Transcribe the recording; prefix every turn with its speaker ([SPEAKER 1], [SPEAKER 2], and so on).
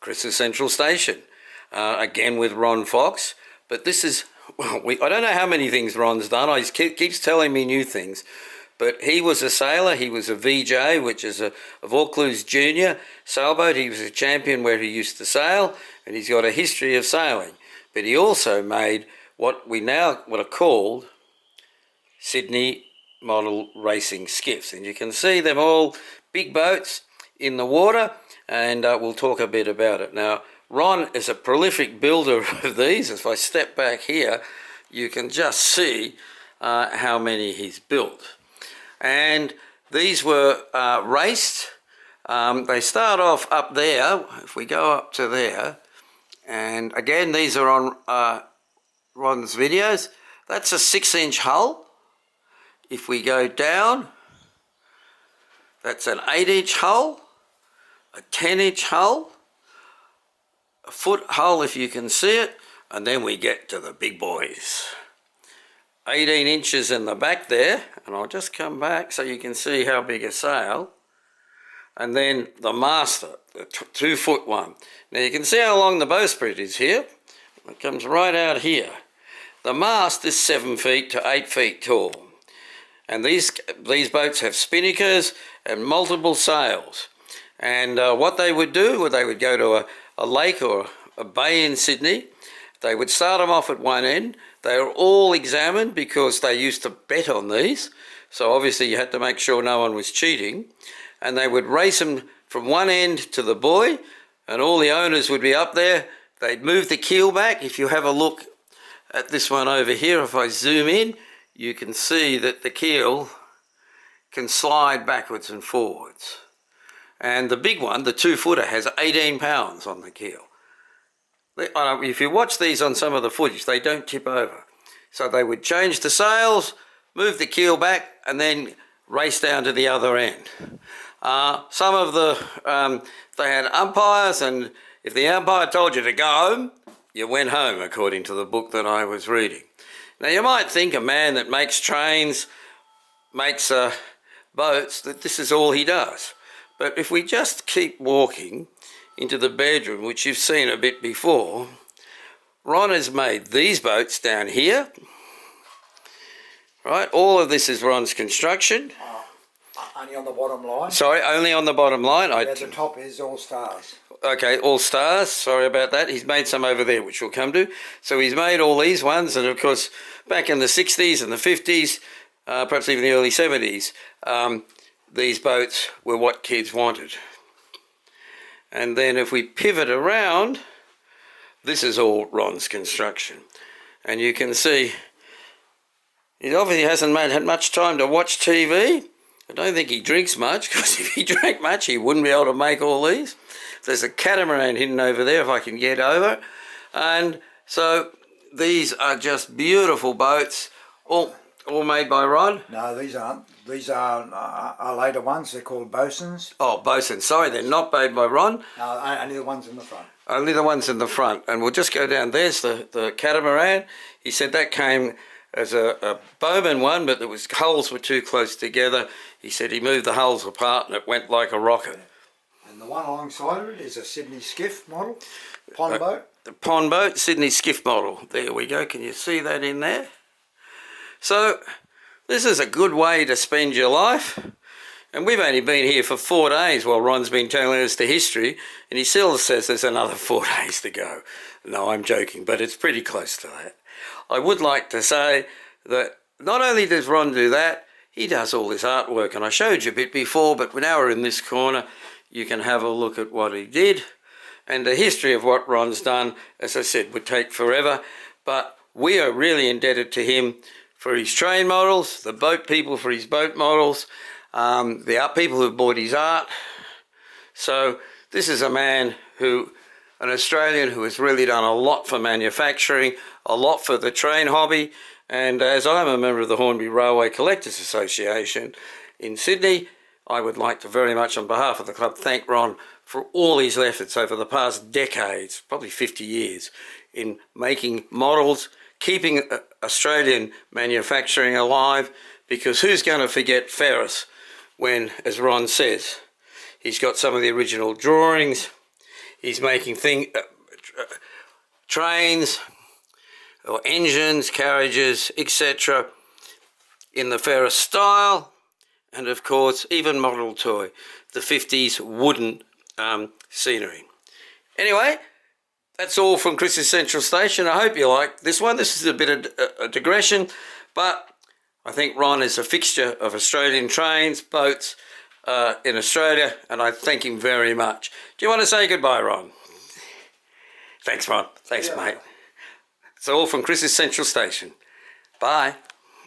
[SPEAKER 1] Chris's Central Station, again with Ron Fox. But this is, well, I don't know how many things Ron's done. He keeps telling me new things. But he was a sailor. He was a VJ, which is a Vaucluse Junior sailboat. He was a champion where he used to sail, and he's got a history of sailing. But he also made what are called Sydney model racing skiffs. And you can see them all, big boats in the water, and we'll talk a bit about it. Now, Ron is a prolific builder of these. If I step back here, you can just see how many he's built. And these were raced. They start off up there. If we go up to there, and again, these are on Ron's videos. That's a 6-inch hull. If we go down, that's an 8-inch hull, a 10-inch hull, a foot hull if you can see it, and then we get to the big boys. 18 inches in the back there, and I'll just come back so you can see how big a sail. And then the master, the 2-foot one. Now you can see how long the bowsprit is here. It comes right out here. The mast is 7 feet to 8 feet tall. And these boats have spinnakers and multiple sails. And what they would do, they would go to a lake or a bay in Sydney. They would start them off at one end. They were all examined because they used to bet on these. So obviously you had to make sure no one was cheating. And they would race them from one end to the buoy, and all the owners would be up there. They'd move the keel back. If you have a look at this one over here, if I zoom in, you can see that the keel can slide backwards and forwards. And the big one, the 2-footer, has 18 pounds on the keel. If you watch these on some of the footage, they don't tip over. So they would change the sails, move the keel back, and then race down to the other end. Some of they had umpires, and if the umpire told you to go home, you went home, according to the book that I was reading. Now you might think a man that makes trains, makes boats, that this is all he does. But if we just keep walking into the bedroom, which you've seen a bit before, Ron has made these boats down here. Right, all of this is Ron's construction.
[SPEAKER 2] Only on the bottom line.
[SPEAKER 1] Sorry, only on the bottom line.
[SPEAKER 2] Yeah, the top is all stars.
[SPEAKER 1] Okay, all stars. Sorry about that. He's made some over there, which we'll come to. So he's made all these ones, and of course, back in the 60s and the 50s, perhaps even the early 70s, these boats were what kids wanted. And then if we pivot around, this is all Ron's construction. And you can see he obviously hasn't had much time to watch TV. I don't think he drinks much, because if he drank much, he wouldn't be able to make all these. There's a catamaran hidden over there, if I can get over. And so these are just beautiful boats, all made by Ron.
[SPEAKER 2] No, these aren't. These are later ones. They're called bosuns.
[SPEAKER 1] Oh, bosuns. Sorry, they're not made by Ron.
[SPEAKER 2] No, only the ones in the front.
[SPEAKER 1] Only the ones in the front. And we'll just go down. There's the catamaran. He said that came as a Bowman one, but the hulls were too close together. He said he moved the hulls apart and it went like a rocket.
[SPEAKER 2] And the one alongside of it is a Sydney skiff model, pond boat.
[SPEAKER 1] The pond boat, Sydney skiff model. There we go. Can you see that in there? So this is a good way to spend your life. And we've only been here for 4 days while Ron's been telling us the history, and he still says there's another 4 days to go. No, I'm joking, but it's pretty close to that. I would like to say that not only does Ron do that, he does all this artwork, and I showed you a bit before, but now we're in this corner, you can have a look at what he did. And the history of what Ron's done, as I said, would take forever, but we are really indebted to him for his train models, the boat people for his boat models, the people who bought his art. So this is a man who, an Australian who has really done a lot for manufacturing, a lot for the train hobby. And as I'm a member of the Hornby Railway Collectors Association in Sydney, I would like to very much on behalf of the club thank Ron for all his efforts over the past decades, probably 50 years, in making models, keeping Australian manufacturing alive, because who's going to forget Ferris when, as Ron says, he's got some of the original drawings, He's making trains or engines, carriages, etc. in the Ferris style, and of course even model toy, the 50s wooden scenery. Anyway, that's all from Chris's Central Station. I hope you like this one. This is a bit of a digression, but I think Ron is a fixture of Australian trains, boats in Australia, and I thank him very much. Do you want to say goodbye, Ron? Thanks, Ron. Thanks, mate. It's all from Chris's Central Station. Bye.